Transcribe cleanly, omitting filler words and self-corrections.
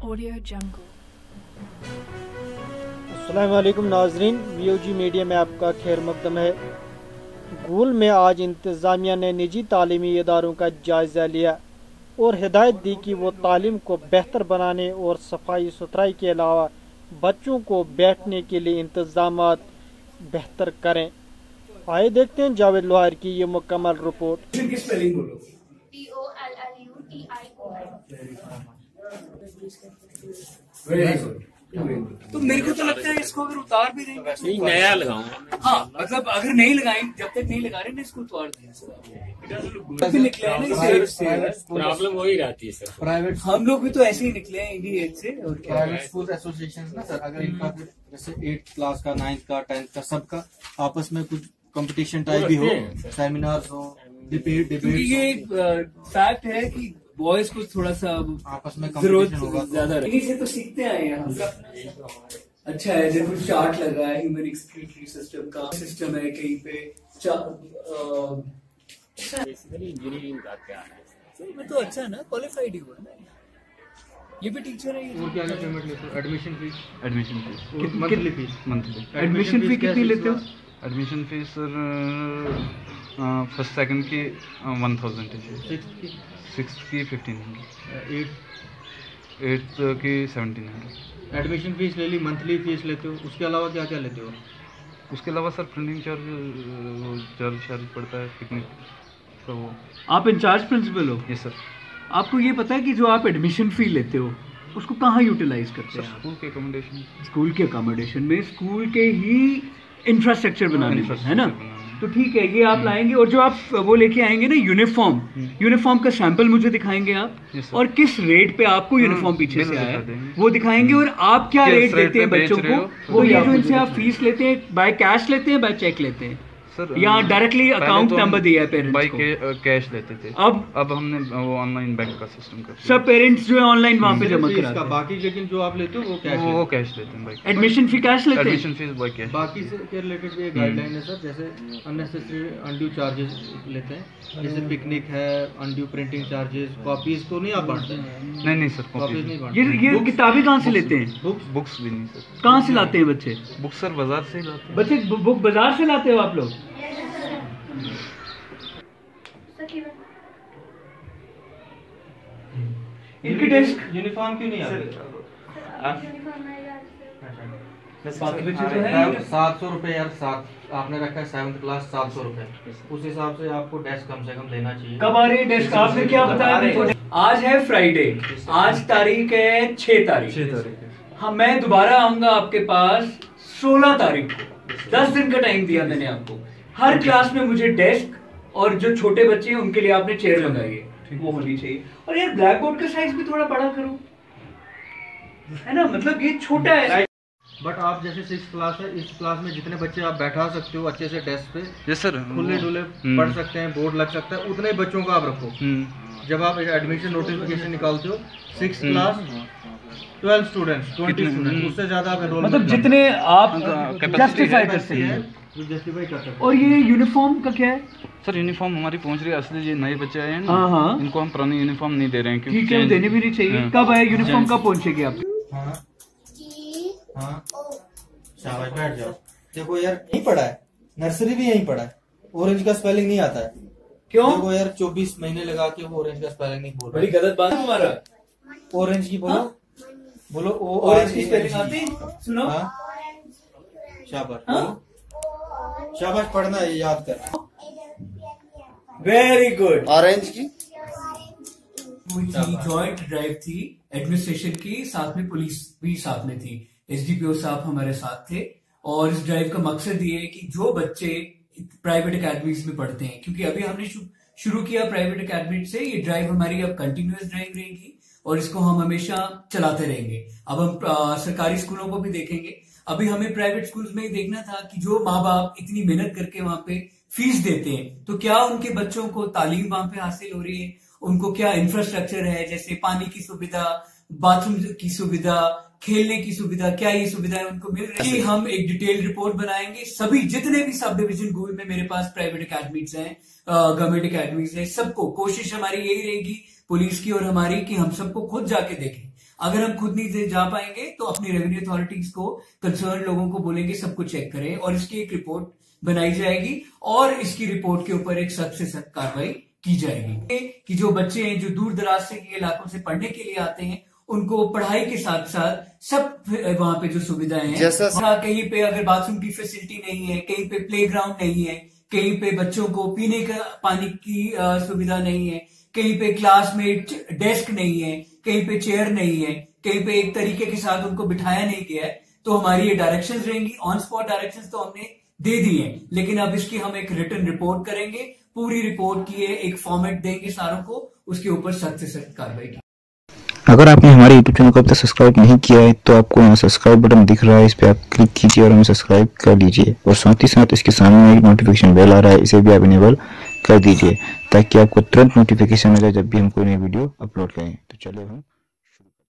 Audio Jungle। अस्सलाम वालेकुम नाजरीन, VOG मीडिया में आपका खैर मकदम है। गूल में आज इंतज़ामिया ने निजी तालीमी इदारों का जायज़ा लिया और हिदायत दी कि वो तालीम को बेहतर बनाने और सफाई सुथराई के अलावा बच्चों को बैठने के लिए इंतज़ामात बेहतर करें। आइए देखते हैं जावेद लोहार की ये मुकम्मल रिपोर्ट। की स्पेलिंग बोलो। Very good. तो मेरे को तो लगता है इसको अगर उतार भी देंगे नहीं, नया लगाऊंगा। हाँ, मतलब अगर नहीं लगाएं, जब तक नहीं लगा रहे ना इसको उतार दें। निकले हैं ना इसे, प्रॉब्लम वही रहती है सर। प्राइवेट हम लोग भी तो ऐसे ही निकले हैं इंडी एज से। और क्या प्राइवेट स्कूल एसोसिएशन ना सर, अगर इनका जैसे 8th क्लास का 9th का 10th का सबका आपस में कुछ कंपटीशन टाइप भी हो, सेमिनार्स हो, डिबेट क्योंकि ये फैक्ट है कि बॉयज को थोड़ा सा आपस में जरूरत कंपटीशन होगा ज्यादा है। से तो सीखते आए हैं हम। अच्छा है, देखो चार्ट लगा है, ह्यूमन एक्सक्रीटरी सिस्टम का सिस्टम है कहीं पे। बेसिकली इंजीनियरिंग का क्या है? मैं तो अच्छा है ना, क्वालिफाइड ही हुआ ना। ये भी टीचर है। और क्या पेमेंट लेते हो? Admission fees monthly fees monthly admission fees कितनी लेते हो? Admission fees sir first second की 1000 है, 6th की 1500, 8th की 1700। एडमिशन फीस ले ली, मंथली फीस लेते हो, उसके अलावा क्या क्या लेते हो? उसके अलावा सर प्रिंटिंग चार्ज पड़ता है, पिकनिक तो वो। आप इंचार्ज प्रिंसिपल हो? Yes sir. आपको ये पता है कि जो आप एडमिशन फी लेते हो उसको कहाँ यूटिलाइज करते सर हैं? स्कूल के अकोमोडेशन। स्कूल के अकोमोडेशन में, स्कूल के ही इंफ्रास्ट्रक्चर बनाने में, है ना? तो ठीक है, ये आप लाएंगे। और जो आप वो लेके आएंगे ना यूनिफॉर्म का सैंपल मुझे दिखाएंगे आप, और किस रेट पे आपको यूनिफॉर्म पीछे से आया वो दिखाएंगे, और आप क्या रेट देते हैं बच्चों को। वो ये जो इनसे आप फीस लेते हैं, बाय कैश लेते हैं, बाय चेक लेते हैं? सर यहाँ डायरेक्टली अकाउंट नंबर दिया है पेरेंट्स बाई को। कैश लेते थे। अब हमने वो ऑनलाइन बैंक का सिस्टम कर दिया। सब पेरेंट्स जो है ऑनलाइन वहाँ पे जमा फीस कराते का हैं। बाकी लेकिन जो आप लेते हो वो कैश वो कैश लेते हैं बाई। एडमिशन फी कैश लेते हैं? Admission fees by cash. बाकी से के रिलेटेड भी एक गाइडलाइन है सर, जैसे अननेसेसरी अनड्यू चार्जेस लेते हैं, जैसे पिकनिक है, अनड्यू प्रिंटिंग चार्जेस, कॉपीज तो नहीं आप बांटते हैं? नहीं सर, कॉपीज नहीं बांटते। ये किताबें कहाँ से लेते हैं? बुक्स भी नहीं सर। कहाँ से लाते हैं बच्चे? बुक्स सर बाजार से ही लाते हैं। बच्चे बुक बाजार से लाते हो आप लोग? इनकी डेस्क यूनिफॉर्म क्यों नहीं आते? 700 रुपए यार, आपने रखा है 7th क्लास 700 रुपए, उस हिसाब से आपको डेस्क कम से कम देना चाहिए। कब आ रही है डेस्क? आपने क्या बताया? आज है फ्राइडे, आज तारीख है 6 तारीख। हाँ, मैं दोबारा आऊंगा आपके पास 16 तारीख को। 10 दिन का टाइम दिया मैंने आपको। हर क्लास में मुझे डेस्क, और जो छोटे बच्चे हैं उनके लिए आपने चेयर लगाई है, वो होनी चाहिए। और यार ब्लैक बोर्ड का साइज भी थोड़ा बड़ा करो, है ना? मतलब ये छोटा है। बट आप जैसे 6th क्लास है, इस क्लास में जितने बच्चे आप बैठा सकते हो अच्छे से डेस्क पे, यस सर, खुले डुले पढ़ सकते हैं, बोर्ड लग सकता है, उतने बच्चों को आप रखो। जब आप एडमिशन नोटिफिकेशन निकालते हो, 6th क्लास 12 स्टूडेंट्स, 20 स्टूडेंट्स, उससे ज्यादा आप एनरोल मतलब जितने आप जस्टिफाई कर सकते हैं, जस्टिफाई कर सकते हैं। और ये यूनिफॉर्म का क्या है? सर यूनिफॉर्म हमारी पहुंच रही है। असली ये नए बच्चे आए हैं ना, हाँ। इनको हम पुरानी यूनिफॉर्म नहीं दे रहे हैं, ठीक है, देनी भी नहीं चाहिए। कब आए यूनिफॉर्म? कब पहुंचेगी आप? हाँ, शाबाश, बैठ जाओ। देखो यार, नहीं पढ़ा है, नर्सरी भी यहीं पढ़ा है, ऑरेंज का स्पेलिंग नहीं आता है। क्यों? देखो यार, 24 महीने लगा के वो ऑरेंज का स्पेलिंग नहीं बोल रहा। बड़ी गलत बात है तुम्हारा। ऑरेंज की बोलो, बोलो ओ ऑरेंज की स्पेलिंग आती? सुनो। शाबाश, शाबाश, पढ़ना है, याद कर। Very good. ऑरेंज की जॉइंट ड्राइव थी एडमिनिस्ट्रेशन की, साथ में पुलिस भी साथ में थी, SDPO साहब हमारे साथ थे। और इस ड्राइव का मकसद ये है कि जो बच्चे प्राइवेट अकेडमीज में पढ़ते हैं, क्योंकि अभी हमने शुरू किया प्राइवेट अकेडमी से, ये ड्राइव हमारी अब कंटिन्यूअस ड्राइव रहेगी और इसको हम हमेशा चलाते रहेंगे। अब हम सरकारी स्कूलों को भी देखेंगे। अभी हमें प्राइवेट स्कूल्स में ही देखना था कि जो माँ बाप इतनी मेहनत करके वहां पे फीस देते हैं, तो क्या उनके बच्चों को तालीम वहां पे हासिल हो रही है, उनको क्या इंफ्रास्ट्रक्चर है, जैसे पानी की सुविधा, बाथरूम की सुविधा, खेलने की सुविधा, क्या ये सुविधाएं उनको मिल रही है। हम एक डिटेल रिपोर्ट बनाएंगे, सभी जितने भी सब डिवीजन गोल में मेरे पास प्राइवेट अकेडमीज हैं, गवर्नमेंट अकेडमीज हैं, सबको कोशिश हमारी यही रहेगी पुलिस की और हमारी कि हम सबको खुद जाके देखें अगर हम खुद नहीं जा पाएंगे तो अपनी रेवेन्यू अथॉरिटीज को, कंसर्न लोगों को बोलेंगे सबको चेक करें, और इसकी एक रिपोर्ट बनाई जाएगी और इसकी रिपोर्ट के ऊपर एक सख्त से सख्त कार्रवाई की जाएगी कि जो बच्चे हैं जो दूर दराज से इलाकों से पढ़ने के लिए आते हैं उनको पढ़ाई के साथ साथ सब वहां पे जो सुविधाएं हैं, जैसा कहीं पे अगर बाथरूम की फैसिलिटी नहीं है, कहीं पे प्लेग्राउंड नहीं है, कहीं पे बच्चों को पीने का पानी की सुविधा नहीं है, कहीं पे क्लास में डेस्क नहीं है, कहीं पे चेयर नहीं है, कहीं पे एक तरीके के साथ उनको बिठाया नहीं गया है, तो हमारी ये डायरेक्शंस रहेंगी। ऑन स्पॉट डायरेक्शंस तो हमने दे दी है, लेकिन अब इसकी हम एक रिटन रिपोर्ट करेंगे, पूरी रिपोर्ट की एक फॉर्मेट देंगे सारों को, उसके ऊपर सख्त से सख्त कार्रवाई की। अगर आपने हमारे YouTube चैनल को अब तक सब्सक्राइब नहीं किया है तो आपको यहाँ सब्सक्राइब बटन दिख रहा है, इस पे आप क्लिक कीजिए और हमें सब्सक्राइब कर लीजिए, और साथ ही साथ इसके सामने एक नोटिफिकेशन बेल आ रहा है, इसे भी आप इनेबल कर दीजिए ताकि आपको तुरंत नोटिफिकेशन मिले जब भी हम कोई नई वीडियो अपलोड करें। तो चलिए हम